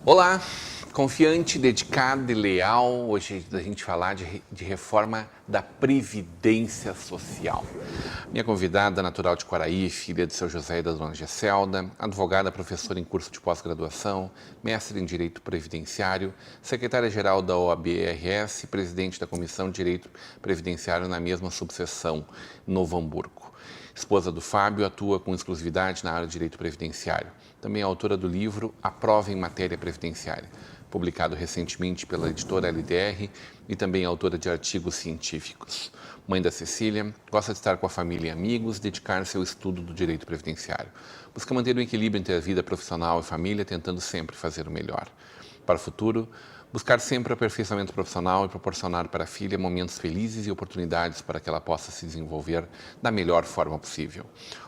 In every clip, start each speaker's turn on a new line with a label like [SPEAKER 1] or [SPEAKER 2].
[SPEAKER 1] Olá, confiante, dedicado e leal. Hoje a gente falar de reforma da Previdência Social. Minha convidada, natural de Quaraí, filha de seu José e da dona Gesselda, advogada, professora em curso de pós-graduação, mestre em Direito Previdenciário, secretária-geral da OAB-RS e presidente da Comissão de Direito Previdenciário na mesma subseção, Novo Hamburgo. Esposa do Fábio, atua com exclusividade na área de Direito Previdenciário. Também é autora do livro A Prova em Matéria Previdenciária, publicado recentemente pela editora LDR, e também autora de artigos científicos. Mãe da Cecília, gosta de estar com a família e amigos, dedicar-se ao estudo do direito previdenciário. Busca manter o equilíbrio entre a vida profissional e família, tentando sempre fazer o melhor. Para o futuro, buscar sempre o aperfeiçoamento profissional e proporcionar para a filha momentos felizes e oportunidades para que ela possa se desenvolver da melhor forma possível.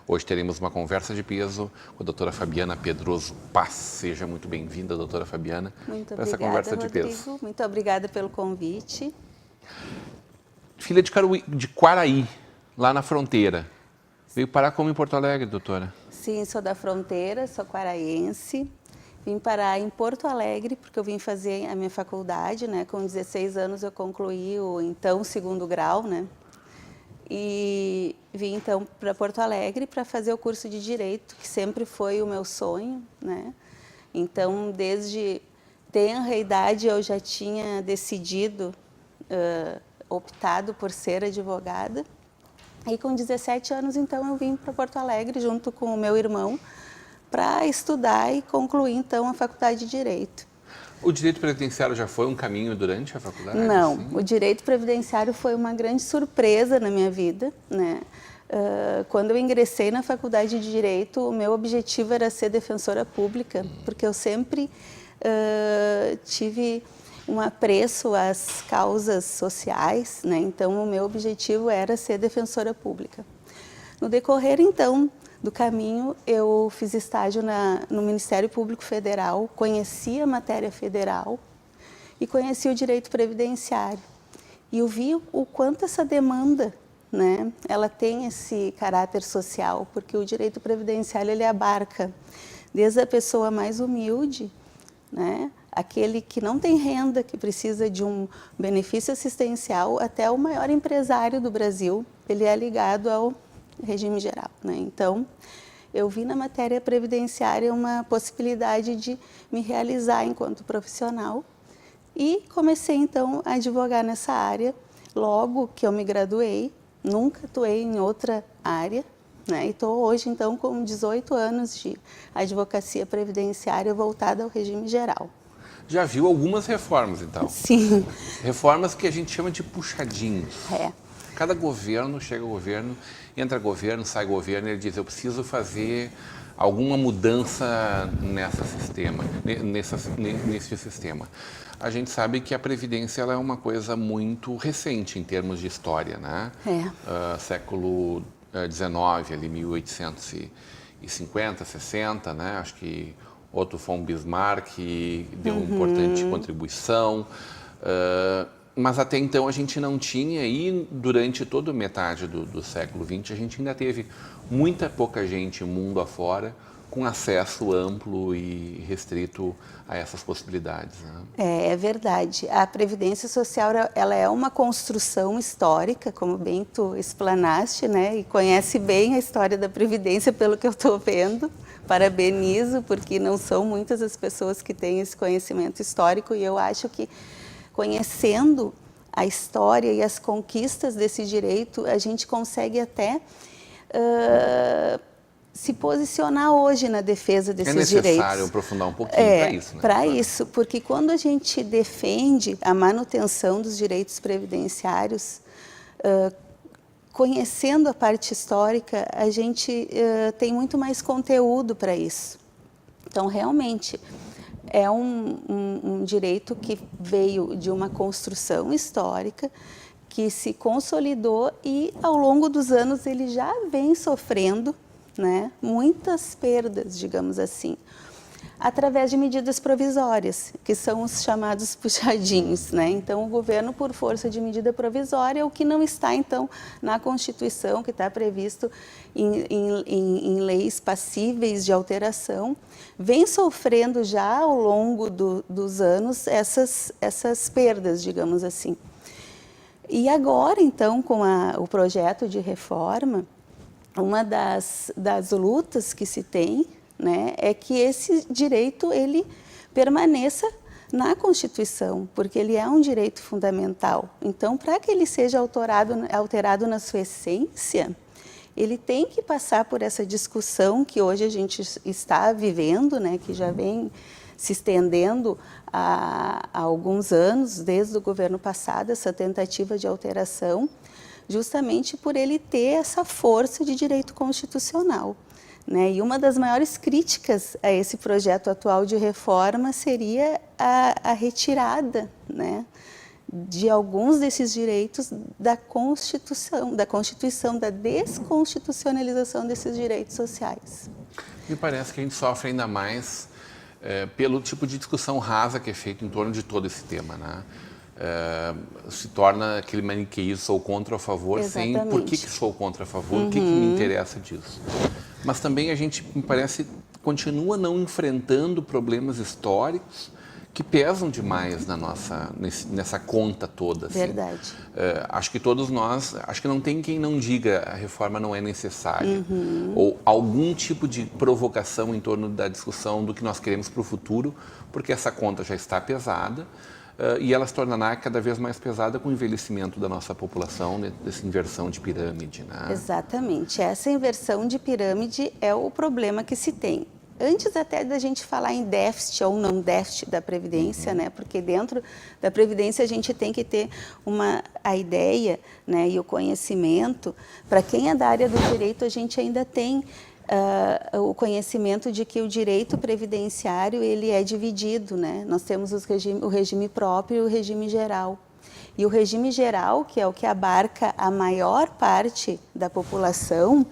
[SPEAKER 1] Hoje teremos uma conversa de peso com a doutora Fabiana Pedroso Paz. Seja muito bem-vinda, doutora Fabiana, para essa conversa de peso.
[SPEAKER 2] Muito obrigada pelo convite.
[SPEAKER 1] Filha de Quaraí, lá na fronteira. Veio parar como em Porto Alegre, doutora?
[SPEAKER 2] Sim, sou da fronteira, sou quaraense. Vim parar em Porto Alegre, porque eu vim fazer a minha faculdade, né? Com 16 anos eu concluí o então segundo grau, né? E vim então para Porto Alegre para fazer o curso de Direito, que sempre foi o meu sonho, né? Então, desde tenra idade eu já tinha decidido, optado por ser advogada. E com 17 anos, então, eu vim para Porto Alegre junto com o meu irmão, para estudar e concluir, então, a faculdade de Direito.
[SPEAKER 1] O direito previdenciário já foi um caminho durante a faculdade?
[SPEAKER 2] Não,
[SPEAKER 1] Sim.
[SPEAKER 2] O direito previdenciário foi uma grande surpresa na minha vida, né? Quando eu ingressei na faculdade de Direito, o meu objetivo era ser defensora pública, porque eu sempre tive um apreço às causas sociais, né? Então, o meu objetivo era ser defensora pública. No decorrer, então, do caminho, eu fiz estágio no Ministério Público Federal, conheci a matéria federal e conheci o direito previdenciário. E eu vi o quanto essa demanda, né, ela tem esse caráter social, porque o direito previdenciário ele abarca desde a pessoa mais humilde, né, aquele que não tem renda, que precisa de um benefício assistencial, até o maior empresário do Brasil, ele é ligado ao regime geral, né? Então, eu vi na matéria previdenciária uma possibilidade de me realizar enquanto profissional e comecei, então, a advogar nessa área. Logo que eu me graduei, nunca atuei em outra área, né? E estou hoje, então, com 18 anos de advocacia previdenciária voltada ao regime geral.
[SPEAKER 1] Já viu algumas reformas, então?
[SPEAKER 2] Sim.
[SPEAKER 1] Reformas que a gente chama de puxadinhos.
[SPEAKER 2] É.
[SPEAKER 1] Cada governo, chega o governo, entra governo, sai governo, e ele diz, eu preciso fazer alguma mudança nesse sistema. A gente sabe que a Previdência ela é uma coisa muito recente em termos de história, né? Século XIX, ali 1850, 60, né? Acho que Otto von Bismarck deu uma importante contribuição. Mas até então a gente não tinha, e durante toda a metade do século XX a gente ainda teve muita pouca gente mundo afora com acesso amplo e restrito a essas possibilidades, né?
[SPEAKER 2] É verdade. A Previdência Social ela é uma construção histórica, como bem tu explanaste, né? E conhece bem a história da Previdência pelo que eu estou vendo. Parabenizo, porque não são muitas as pessoas que têm esse conhecimento histórico, e eu acho que conhecendo a história e as conquistas desse direito, a gente consegue até se posicionar hoje na defesa desses direitos. É
[SPEAKER 1] necessário aprofundar um pouquinho para isso, né?
[SPEAKER 2] Para isso, porque quando a gente defende a manutenção dos direitos previdenciários, conhecendo a parte histórica, a gente tem muito mais conteúdo para isso. Então, realmente, é um direito que veio de uma construção histórica que se consolidou e ao longo dos anos ele já vem sofrendo, né, muitas perdas, digamos assim, através de medidas provisórias, que são os chamados puxadinhos, né? Então, o governo, por força de medida provisória, o que não está, então, na Constituição, que está previsto em leis passíveis de alteração, vem sofrendo já ao longo dos anos essas perdas, digamos assim. E agora, então, com o projeto de reforma, uma das lutas que se tem, né, é que esse direito ele permaneça na Constituição, porque ele é um direito fundamental. Então, para que ele seja alterado na sua essência, ele tem que passar por essa discussão que hoje a gente está vivendo, né, que já vem se estendendo há alguns anos, desde o governo passado, essa tentativa de alteração, justamente por ele ter essa força de direito constitucional. Né? E uma das maiores críticas a esse projeto atual de reforma seria a retirada, né, de alguns desses direitos da Constituição, da desconstitucionalização desses direitos sociais.
[SPEAKER 1] Me parece que a gente sofre ainda mais pelo tipo de discussão rasa que é feita em torno de todo esse tema, né? Se torna aquele maniqueísmo, sou contra ou a favor,
[SPEAKER 2] Exatamente.
[SPEAKER 1] sem por que sou contra ou a favor, o que me interessa disso. Mas também a gente, me parece, continua não enfrentando problemas históricos que pesam demais nessa conta toda. Assim.
[SPEAKER 2] Verdade.
[SPEAKER 1] Acho que todos nós, acho que não tem quem não diga a reforma não é necessária. Ou algum tipo de provocação em torno da discussão do que nós queremos para o futuro, porque essa conta já está pesada. E ela se tornará cada vez mais pesada com o envelhecimento da nossa população, né, dessa inversão de pirâmide. Né?
[SPEAKER 2] Exatamente. Essa inversão de pirâmide é o problema que se tem. Antes até da gente falar em déficit ou não déficit da Previdência, né, porque dentro da Previdência a gente tem que ter a ideia, né, e o conhecimento. Para quem é da área do direito, a gente ainda tem o conhecimento de que o direito previdenciário ele é dividido, né? Nós temos o regime próprio e o regime geral. E o regime geral, que é o que abarca a maior parte da população,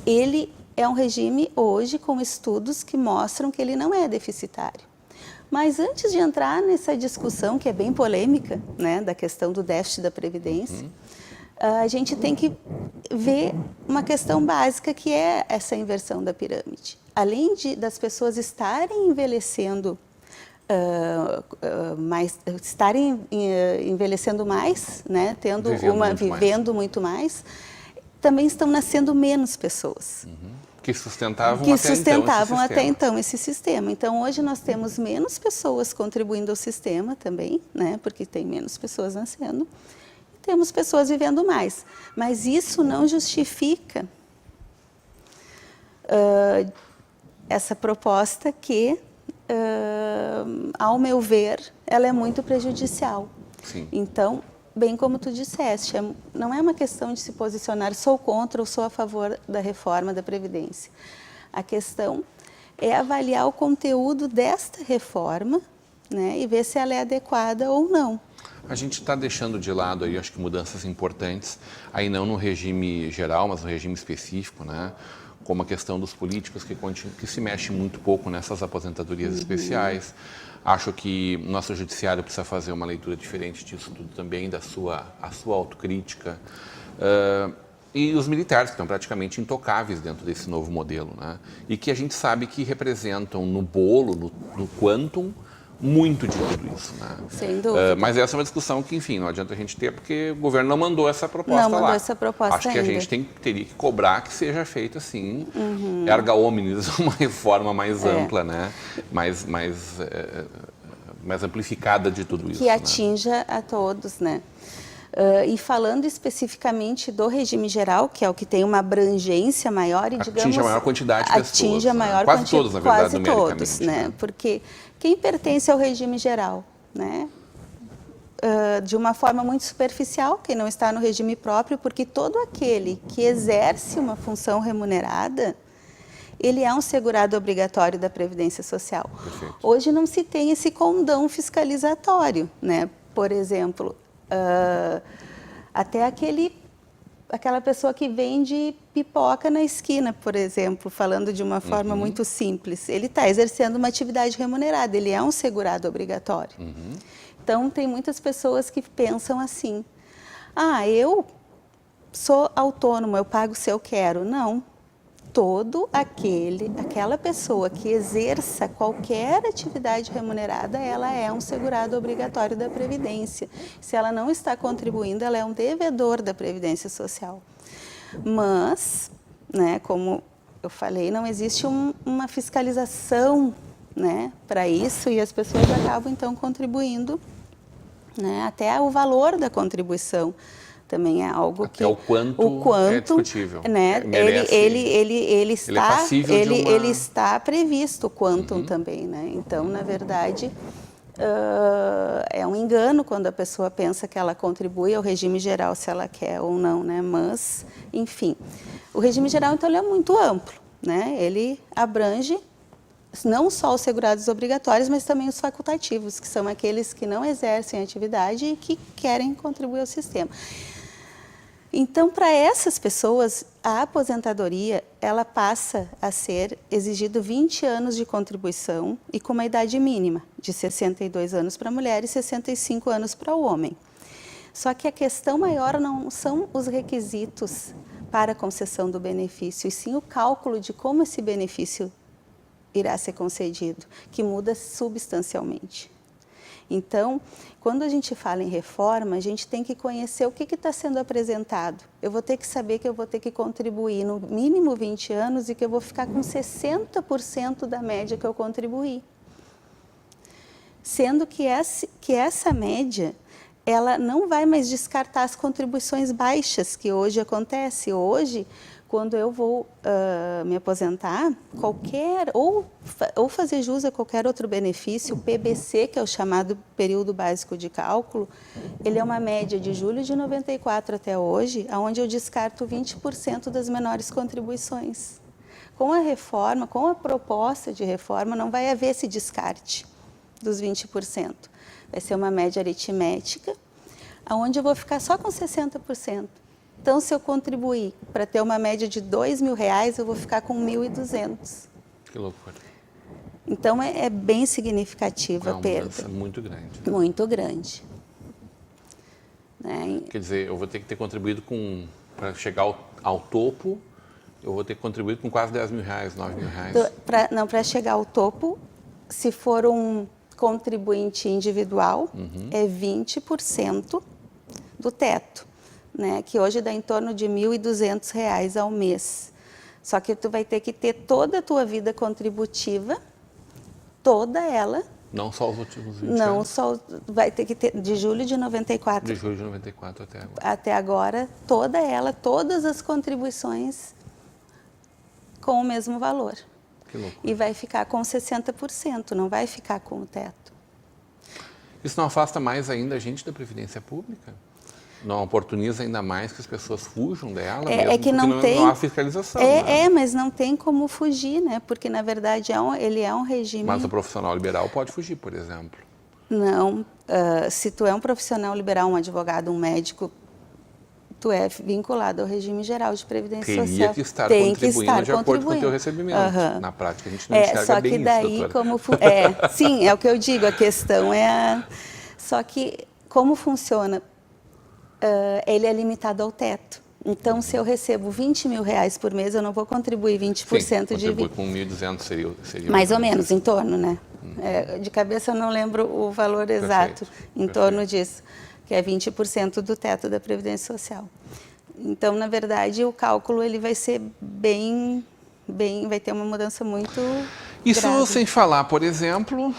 [SPEAKER 2] ele é um regime hoje com estudos que mostram que ele não é deficitário. Mas antes de entrar nessa discussão, que é bem polêmica, né, da questão do déficit da Previdência, a gente tem que ver uma questão básica que é essa inversão da pirâmide. Além das pessoas estarem envelhecendo envelhecendo mais, né, vivendo muito mais, também estão nascendo menos pessoas.
[SPEAKER 1] Que sustentavam
[SPEAKER 2] até então esse sistema. Então, hoje nós temos menos pessoas contribuindo ao sistema também, né, porque tem menos pessoas nascendo. Temos pessoas vivendo mais, mas isso não justifica essa proposta que, ao meu ver, ela é muito prejudicial.
[SPEAKER 1] Sim.
[SPEAKER 2] Então, bem como tu disseste, não é uma questão de se posicionar sou contra ou sou a favor da reforma da Previdência. A questão é avaliar o conteúdo desta reforma, né, e ver se ela é adequada ou não.
[SPEAKER 1] A gente está deixando de lado aí, acho que mudanças importantes, aí não no regime geral, mas no regime específico, né? Como a questão dos políticos, que se mexe muito pouco nessas aposentadorias especiais. Acho que nosso judiciário precisa fazer uma leitura diferente disso tudo também, a sua autocrítica. E os militares, que estão praticamente intocáveis dentro desse novo modelo, né? E que a gente sabe que representam no bolo, no quantum, muito de tudo isso, né?
[SPEAKER 2] Sem dúvida.
[SPEAKER 1] Mas essa é uma discussão que, enfim, não adianta a gente ter, porque o governo não mandou essa proposta lá.
[SPEAKER 2] Não mandou essa proposta
[SPEAKER 1] Acho que a gente teria que cobrar que seja feita, assim, erga omnes, uma reforma mais ampla, né? Mais amplificada de tudo isso.
[SPEAKER 2] Que atinja a todos, né? E falando especificamente do regime geral, que é o que tem uma abrangência maior e, digamos...
[SPEAKER 1] Atinge a maior quantidade de pessoas.
[SPEAKER 2] Atinge a maior
[SPEAKER 1] quantidade. Quase todos, na verdade,
[SPEAKER 2] numericamente. Quase todos, né? Porque quem pertence ao regime geral, né? De uma forma muito superficial, quem não está no regime próprio, porque todo aquele que exerce uma função remunerada, ele é um segurado obrigatório da Previdência Social.
[SPEAKER 1] Perfeito.
[SPEAKER 2] Hoje não se tem esse condão fiscalizatório, né? Por exemplo, até aquela pessoa que vende pipoca na esquina, por exemplo, falando de uma forma muito simples. Ele está exercendo uma atividade remunerada, ele é um segurado obrigatório. Então, tem muitas pessoas que pensam assim, eu sou autônomo, eu pago se eu quero. Não. Aquela pessoa que exerça qualquer atividade remunerada, ela é um segurado obrigatório da Previdência. Se ela não está contribuindo, ela é um devedor da Previdência Social. Mas, né, como eu falei, não existe uma fiscalização, né, para isso, e as pessoas acabam, então, contribuindo, né, até o valor da contribuição. Também é algo
[SPEAKER 1] até
[SPEAKER 2] que
[SPEAKER 1] o quanto é discutível,
[SPEAKER 2] né? Ele está previsto o quantum também, né? Então, na verdade, é um engano quando a pessoa pensa que ela contribui ao regime geral, se ela quer ou não, né? Mas, enfim, o regime geral, então, ele é muito amplo, né? Ele abrange não só os segurados obrigatórios, mas também os facultativos, que são aqueles que não exercem atividade e que querem contribuir ao sistema. Então, para essas pessoas, a aposentadoria, ela passa a ser exigido 20 anos de contribuição e com uma idade mínima, de 62 anos para a mulher e 65 anos para o homem. Só que a questão maior não são os requisitos para a concessão do benefício, e sim o cálculo de como esse benefício irá ser concedido, que muda substancialmente. Então, quando a gente fala em reforma, a gente tem que conhecer o que está sendo apresentado. Eu vou ter que saber que eu vou ter que contribuir no mínimo 20 anos e que eu vou ficar com 60% da média que eu contribuí. Sendo que essa média, ela não vai mais descartar as contribuições baixas que hoje acontece. Hoje, quando eu vou me aposentar, ou fazer jus a qualquer outro benefício, o PBC, que é o chamado período básico de cálculo, ele é uma média de julho de 94 até hoje, onde eu descarto 20% das menores contribuições. Com a reforma, com a proposta de reforma, não vai haver esse descarte dos 20%. Vai ser uma média aritmética, onde eu vou ficar só com 60%. Então, se eu contribuir para ter uma média de R$2.000, eu vou ficar com 1.200.
[SPEAKER 1] Que loucura.
[SPEAKER 2] Então, é bem significativa a perda.
[SPEAKER 1] É uma mudança muito grande.
[SPEAKER 2] Muito grande. Né?
[SPEAKER 1] Quer dizer, eu vou ter que ter contribuído para chegar ao topo, eu vou ter contribuído com quase R$10.000, R$9.000.
[SPEAKER 2] Para chegar ao topo, se for um contribuinte individual, é 20% do teto. Né, que hoje dá em torno de R$1.200 ao mês. Só que tu vai ter que ter toda a tua vida contributiva, toda ela.
[SPEAKER 1] Não só os últimos 20
[SPEAKER 2] não
[SPEAKER 1] anos?
[SPEAKER 2] Só, vai ter que ter de julho de 94.
[SPEAKER 1] De julho de 94 até agora.
[SPEAKER 2] Até agora, toda ela, todas as contribuições com o mesmo valor.
[SPEAKER 1] Que loucura.
[SPEAKER 2] E vai ficar com 60%, não vai ficar com o teto.
[SPEAKER 1] Isso não afasta mais ainda a gente da Previdência Pública? Não oportuniza ainda mais que as pessoas fujam dela, mesmo
[SPEAKER 2] que não
[SPEAKER 1] há fiscalização.
[SPEAKER 2] Mas não tem como fugir, né? Porque, na verdade, ele é um regime...
[SPEAKER 1] Mas o profissional liberal pode fugir, por exemplo.
[SPEAKER 2] Não. Se tu é um profissional liberal, um advogado, um médico, tu é vinculado ao regime geral de Previdência Social.
[SPEAKER 1] Teria que estar contribuindo de acordo com o teu recebimento. Na prática, a gente não enxerga bem isso, doutora.
[SPEAKER 2] Sim, é o que eu digo. A questão é... Só que, como funciona... ele é limitado ao teto. Então, se eu recebo R$20.000 por mês, eu não vou contribuir 20% de...
[SPEAKER 1] Contribui com 1.200 seria...
[SPEAKER 2] Mais ou menos, em torno, né? De cabeça eu não lembro o valor exato, em torno disso, que é 20% do teto da Previdência Social. Então, na verdade, o cálculo ele vai ser vai ter uma mudança muito
[SPEAKER 1] Isso
[SPEAKER 2] grave.
[SPEAKER 1] Sem falar, por exemplo,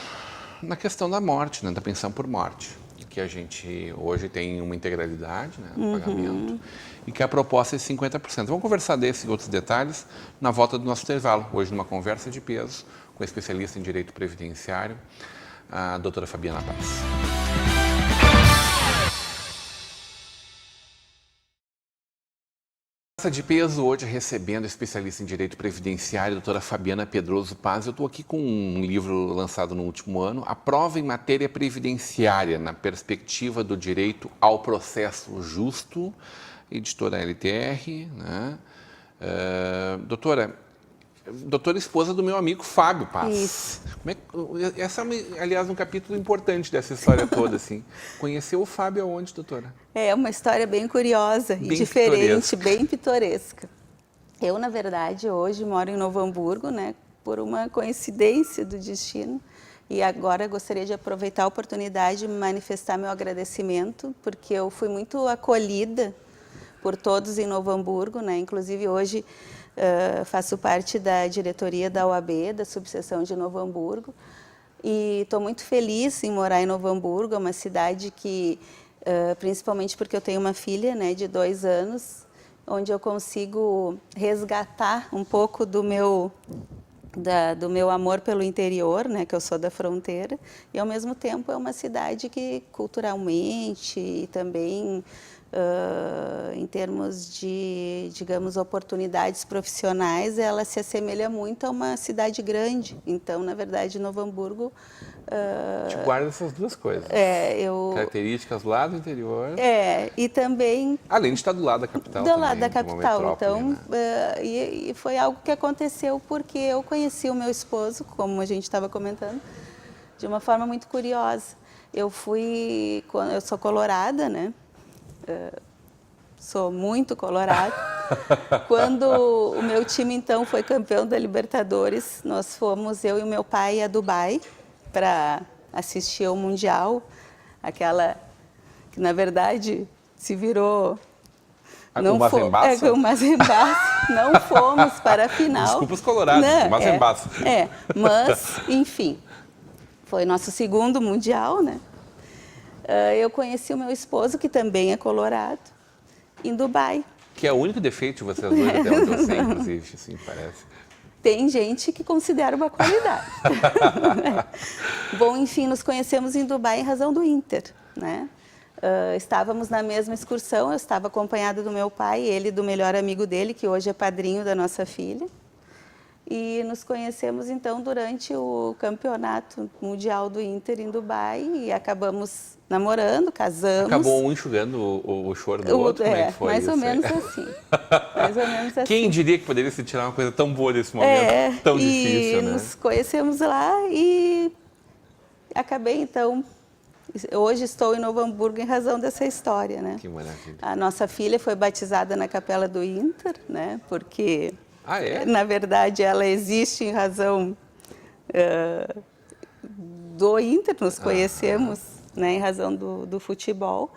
[SPEAKER 1] na questão da morte, né, da pensão por morte, que a gente hoje tem uma integralidade, né, no pagamento, e que a proposta é de 50%. Vamos conversar desses e outros detalhes na volta do nosso intervalo, hoje numa conversa de peso com a especialista em direito previdenciário, a doutora Fabiana Paz. Convidadaça de peso hoje recebendo a especialista em Direito Previdenciário, a doutora Fabiana Pedroso Paz. Eu estou aqui com um livro lançado no último ano, A Prova em Matéria Previdenciária, na perspectiva do direito ao processo justo, editora LTR, né? Doutora esposa do meu amigo Fábio Paz.
[SPEAKER 2] Isso.
[SPEAKER 1] Essa é, aliás, um capítulo importante dessa história toda, assim. Conheceu o Fábio aonde, doutora?
[SPEAKER 2] É uma história bem curiosa e diferente, bem pitoresca. Eu, na verdade, hoje moro em Novo Hamburgo, né, por uma coincidência do destino. E agora gostaria de aproveitar a oportunidade de manifestar meu agradecimento, porque eu fui muito acolhida por todos em Novo Hamburgo, né? Inclusive hoje faço parte da diretoria da OAB, da subseção de Novo Hamburgo, e estou muito feliz em morar em Novo Hamburgo, é uma cidade que, principalmente porque eu tenho uma filha, né, de 2 anos, onde eu consigo resgatar um pouco do meu amor pelo interior, né, que eu sou da fronteira, e ao mesmo tempo é uma cidade que culturalmente e também em termos de, digamos, oportunidades profissionais, ela se assemelha muito a uma cidade grande. Então, na verdade, Novo Hamburgo...
[SPEAKER 1] Te guarda essas duas coisas. Características lá do interior.
[SPEAKER 2] E também...
[SPEAKER 1] Além de estar do lado da capital
[SPEAKER 2] do
[SPEAKER 1] também.
[SPEAKER 2] Lado da capital. Então,
[SPEAKER 1] né?
[SPEAKER 2] E foi algo que aconteceu porque eu conheci o meu esposo, como a gente estava comentando, de uma forma muito curiosa. Eu sou colorada, né? Sou muito colorada. Quando o meu time, então, foi campeão da Libertadores, nós fomos, eu e o meu pai, a Dubai para assistir ao Mundial, aquela que, na verdade, se virou...
[SPEAKER 1] Não Mazembaço?
[SPEAKER 2] O Mazembaço. Não fomos para a final.
[SPEAKER 1] Desculpa os colorados, Mazembaço.
[SPEAKER 2] Mas, enfim, foi nosso segundo Mundial, né? Eu conheci o meu esposo, que também é colorado, em Dubai.
[SPEAKER 1] Que é o único defeito de vocês dois, até onde eu sei, inclusive, assim, parece.
[SPEAKER 2] Tem gente que considera uma qualidade. Bom, enfim, nos conhecemos em Dubai em razão do Inter, né? Estávamos na mesma excursão, eu estava acompanhada do meu pai, ele do melhor amigo dele, que hoje é padrinho da nossa filha. E nos conhecemos, então, durante o campeonato mundial do Inter em Dubai e acabamos namorando, casamos.
[SPEAKER 1] Acabou um enxugando o choro do outro? Como é que foi
[SPEAKER 2] mais
[SPEAKER 1] isso?
[SPEAKER 2] ou menos assim. Mais ou menos assim.
[SPEAKER 1] Quem diria que poderia se tirar uma coisa tão boa desse momento, tão difícil, né?
[SPEAKER 2] Nos conhecemos lá e acabei, então... Hoje estou em Novo Hamburgo em razão dessa história, né?
[SPEAKER 1] Que maravilha.
[SPEAKER 2] A nossa filha foi batizada na capela do Inter, né? Porque...
[SPEAKER 1] Na
[SPEAKER 2] verdade, ela existe em razão do Inter, nos conhecemos, né, em razão do futebol.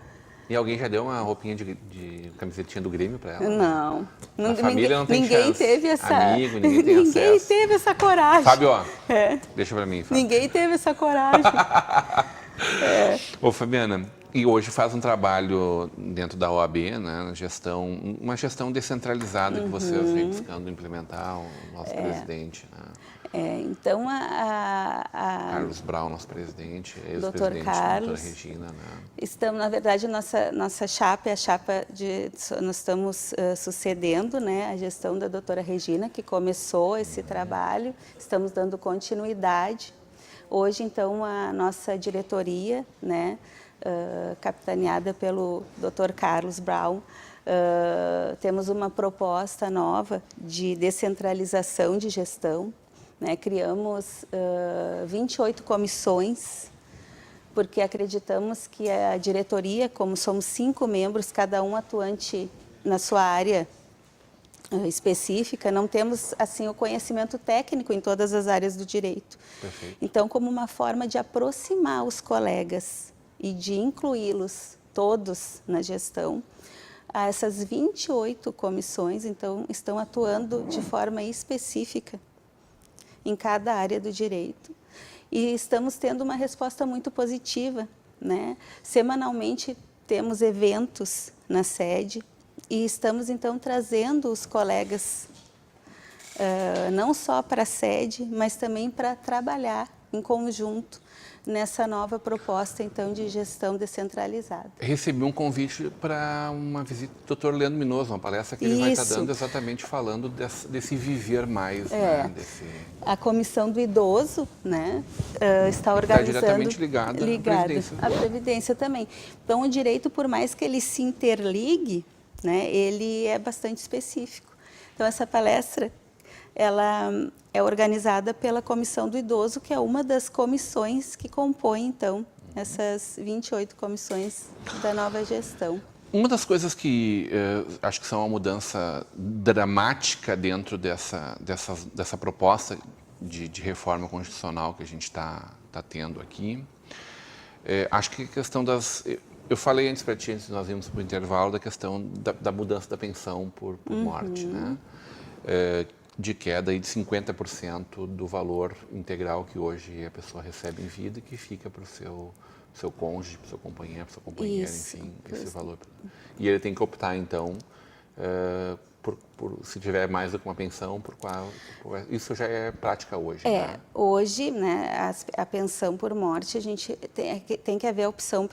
[SPEAKER 1] E alguém já deu uma roupinha de camisetinha do Grêmio para ela?
[SPEAKER 2] Não.
[SPEAKER 1] A família não tem
[SPEAKER 2] ninguém
[SPEAKER 1] chance.
[SPEAKER 2] Teve essa...
[SPEAKER 1] Amigo, ninguém tem acesso.
[SPEAKER 2] Ninguém teve essa coragem.
[SPEAKER 1] Fábio, deixa para mim, Fábio.
[SPEAKER 2] Ninguém teve essa coragem.
[SPEAKER 1] Ô, Fabiana, e hoje faz um trabalho dentro da OAB, né, uma gestão descentralizada que vocês vêm buscando implementar, o nosso presidente, né?
[SPEAKER 2] Então,
[SPEAKER 1] Carlos Brown, nosso presidente,
[SPEAKER 2] Dr. Carlos,
[SPEAKER 1] doutora Regina, né?
[SPEAKER 2] Estamos, na verdade, nossa chapa é a chapa de... Nós estamos sucedendo, né, a gestão da doutora Regina, que começou esse trabalho, estamos dando continuidade. Hoje, então, a nossa diretoria, né, capitaneada pelo Dr. Carlos Brown, temos uma proposta nova de descentralização de gestão, né? Criamos 28 comissões, porque acreditamos que a diretoria, como somos 5 membros, cada um atuante na sua área específica, não temos assim o conhecimento técnico em todas as áreas do direito.
[SPEAKER 1] Perfeito.
[SPEAKER 2] Então, como uma forma de aproximar os colegas e de incluí-los todos na gestão, essas 28 comissões, então, estão atuando de forma específica em cada área do direito. E estamos tendo uma resposta muito positiva, né? Semanalmente temos eventos na sede e estamos, então, trazendo os colegas não só para a sede, mas também para trabalhar em conjunto nessa nova proposta, então, de gestão descentralizada.
[SPEAKER 1] Recebi um convite para uma visita do Dr. Leandro Minoso, uma palestra que ele vai estar dando exatamente falando desse viver mais, né?
[SPEAKER 2] A Comissão do Idoso, né, está organizando...
[SPEAKER 1] Está diretamente ligada à Previdência.
[SPEAKER 2] À Previdência também. Então, o direito, por mais que ele se interligue, né, ele é bastante específico. Então, essa palestra, ela é organizada pela Comissão do Idoso, que é uma das comissões que compõem, então, essas 28 comissões da nova gestão.
[SPEAKER 1] Uma das coisas que acho que são uma mudança dramática dentro dessa proposta de reforma constitucional que a gente está tendo aqui, acho que a questão das... Eu falei antes para ti, antes de nós irmos para o intervalo, da questão da mudança da pensão por morte, né? De queda de 50% do valor integral que hoje a pessoa recebe em vida e que fica para o seu cônjuge, para o seu companheiro, para a sua companheira, enfim, esse valor. E ele tem que optar, então, se tiver mais do que uma pensão, isso já é prática hoje. Né?
[SPEAKER 2] Hoje, né, a pensão por morte, a gente tem que haver a opção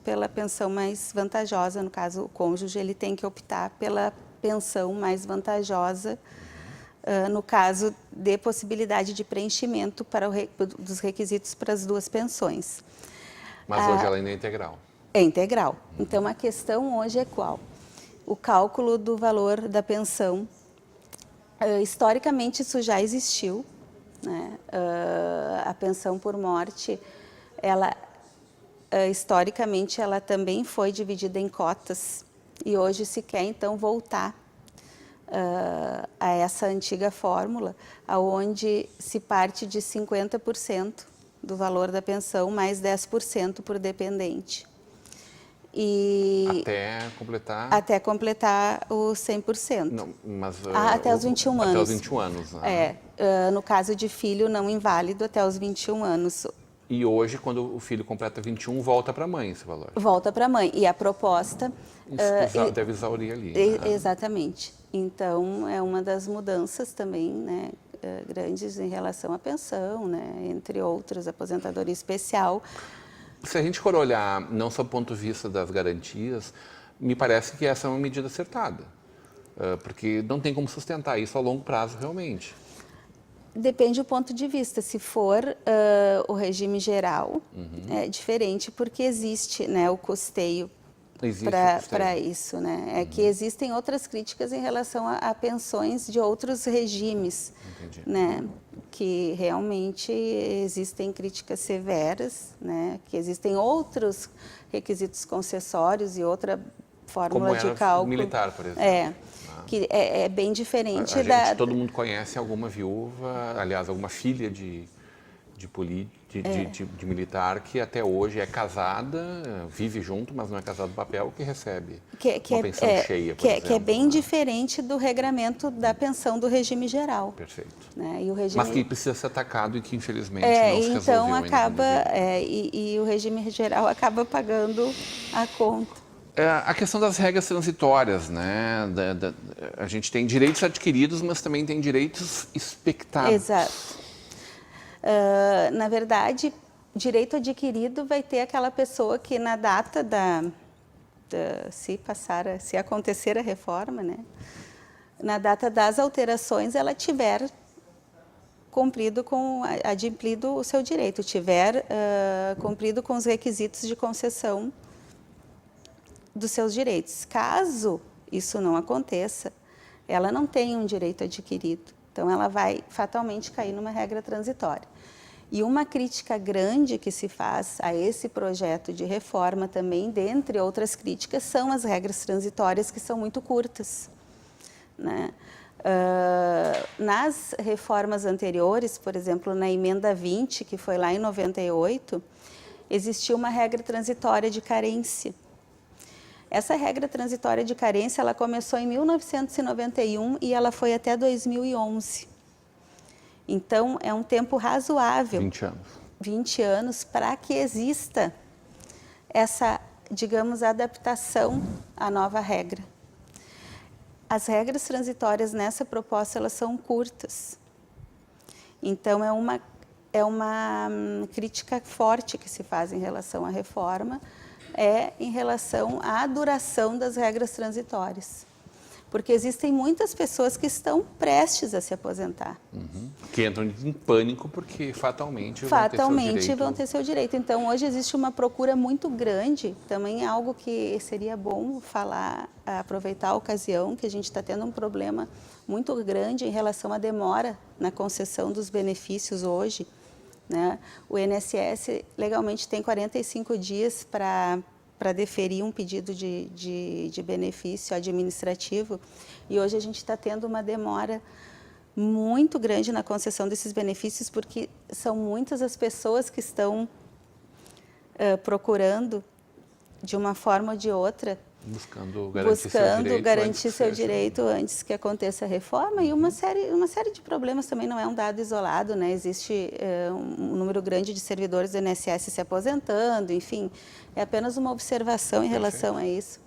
[SPEAKER 2] pela pensão mais vantajosa. No caso, o cônjuge, ele tem que optar pela pensão mais vantajosa, no caso de possibilidade de preenchimento dos requisitos para as duas pensões.
[SPEAKER 1] Mas hoje ela ainda é integral.
[SPEAKER 2] É integral. Então, a questão hoje é qual? O cálculo do valor da pensão. Historicamente, isso já existiu, né? A pensão por morte, historicamente, ela também foi dividida em cotas. E hoje se quer, então, voltar a essa antiga fórmula, onde se parte de 50% do valor da pensão, mais 10% por dependente. Até completar os 100%.
[SPEAKER 1] Não, mas,
[SPEAKER 2] até os 21 anos.
[SPEAKER 1] Até os 21 anos. Né?
[SPEAKER 2] No caso de filho não inválido, até os 21 anos.
[SPEAKER 1] E hoje, quando o filho completa 21, volta para a mãe esse valor?
[SPEAKER 2] Volta para a mãe. E a proposta...
[SPEAKER 1] deve exaurir ali.
[SPEAKER 2] Né? Exatamente. Então, é uma das mudanças também, né, grandes em relação à pensão, né, entre outros, aposentadoria especial.
[SPEAKER 1] Se a gente for olhar, não só do ponto de vista das garantias, me parece que essa é uma medida acertada. Porque não tem como sustentar isso a longo prazo, realmente.
[SPEAKER 2] Depende do ponto de vista. Se for o regime geral, é diferente, porque existe, né, o custeio para isso, né? É que existem outras críticas em relação a pensões de outros regimes, né? Que realmente existem críticas severas, né? Que existem outros requisitos concessórios e outra fórmula de cálculo.
[SPEAKER 1] Militar, por exemplo.
[SPEAKER 2] Que é bem diferente
[SPEAKER 1] todo mundo conhece alguma viúva, aliás, alguma filha de militar que até hoje é casada, vive junto, mas não é casado no papel, que recebe uma pensão cheia, por exemplo.
[SPEAKER 2] Que é bem diferente do regramento da pensão do regime geral.
[SPEAKER 1] Perfeito.
[SPEAKER 2] Né? E o regime...
[SPEAKER 1] Mas que precisa ser atacado e que, infelizmente, não se resolveu ainda.
[SPEAKER 2] E o regime geral acaba pagando a conta.
[SPEAKER 1] A questão das regras transitórias, né? A gente tem direitos adquiridos, mas também tem direitos expectados. Exato.
[SPEAKER 2] Na verdade, direito adquirido vai ter aquela pessoa que na data se acontecer a reforma, né? Na data das alterações, ela tiver adimplido o seu direito, tiver cumprido com os requisitos de concessão dos seus direitos. Caso isso não aconteça, ela não tem um direito adquirido. Então, ela vai fatalmente cair numa regra transitória. E uma crítica grande que se faz a esse projeto de reforma também, dentre outras críticas, são as regras transitórias, que são muito curtas. Né? Nas reformas anteriores, por exemplo, na emenda 20, que foi lá em 98, existiu uma regra transitória de carência. Essa regra transitória de carência, ela começou em 1991 e ela foi até 2011. Então, é um tempo razoável.
[SPEAKER 1] 20 anos.
[SPEAKER 2] 20 anos para que exista essa, digamos, adaptação à nova regra. As regras transitórias nessa proposta, elas são curtas. Então, é uma crítica forte que se faz em relação à reforma, em relação à duração das regras transitórias. Porque existem muitas pessoas que estão prestes a se aposentar.
[SPEAKER 1] Que entram em pânico porque fatalmente
[SPEAKER 2] Vão ter seu direito. Então, hoje existe uma procura muito grande, também é algo que seria bom falar, aproveitar a ocasião, que a gente está tendo um problema muito grande em relação à demora na concessão dos benefícios hoje, né? O INSS legalmente tem 45 dias para deferir um pedido de benefício administrativo, e hoje a gente está tendo uma demora muito grande na concessão desses benefícios, porque são muitas as pessoas que estão procurando, de uma forma ou de outra,
[SPEAKER 1] buscando
[SPEAKER 2] garantir seu direito antes que aconteça a reforma, e uma série de problemas também, não é um dado isolado, né? Existe um número grande de servidores do INSS se aposentando, enfim, é apenas uma observação em relação a isso,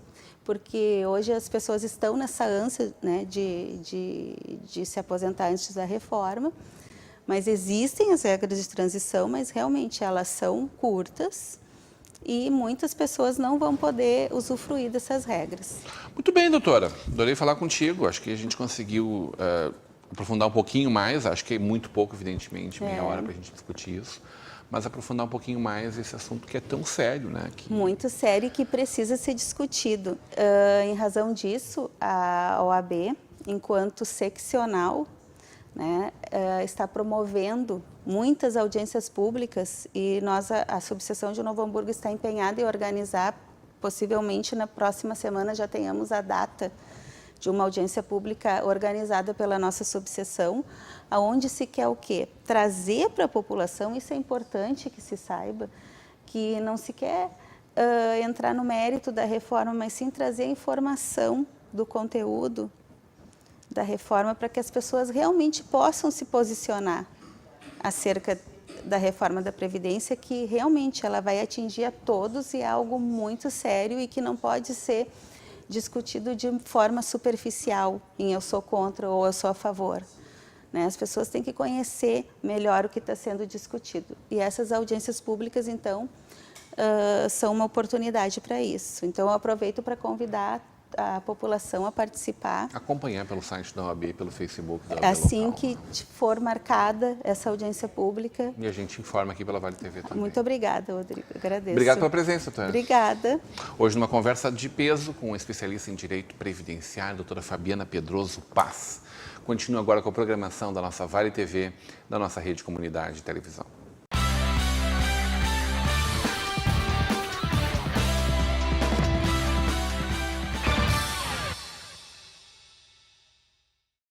[SPEAKER 2] porque hoje as pessoas estão nessa ânsia, né, de se aposentar antes da reforma, mas existem as regras de transição, mas realmente elas são curtas, e muitas pessoas não vão poder usufruir dessas regras.
[SPEAKER 1] Muito bem, doutora. Adorei falar contigo. Acho que a gente conseguiu aprofundar um pouquinho mais. Acho que é muito pouco, evidentemente, meia hora para a gente discutir isso. Mas aprofundar um pouquinho mais esse assunto que é tão sério, né?
[SPEAKER 2] Muito sério e que precisa ser discutido. Em razão disso, a OAB, enquanto seccional, né, está promovendo muitas audiências públicas, e a subseção de Novo Hamburgo está empenhada em organizar, possivelmente na próxima semana já tenhamos a data de uma audiência pública organizada pela nossa subseção, aonde se quer o quê? Trazer para a população, isso é importante que se saiba, que não se quer entrar no mérito da reforma, mas sim trazer a informação do conteúdo da reforma para que as pessoas realmente possam se posicionar acerca da reforma da Previdência, que realmente ela vai atingir a todos e é algo muito sério e que não pode ser discutido de forma superficial, em eu sou contra ou eu sou a favor. Né? As pessoas têm que conhecer melhor o que está sendo discutido. E essas audiências públicas, então, são uma oportunidade para isso. Então, eu aproveito para convidar a população a participar.
[SPEAKER 1] Acompanhar pelo site da OAB, pelo Facebook da OAB
[SPEAKER 2] assim
[SPEAKER 1] local.
[SPEAKER 2] Que for marcada essa audiência pública.
[SPEAKER 1] E a gente informa aqui pela Vale TV também.
[SPEAKER 2] Muito obrigada, Rodrigo. Agradeço.
[SPEAKER 1] Obrigado pela presença, doutora.
[SPEAKER 2] Obrigada.
[SPEAKER 1] Hoje, numa conversa de peso com um especialista em direito previdenciário, a doutora Fabiana Pedroso Paz. Continua agora com a programação da nossa Vale TV, da nossa rede comunidade de televisão.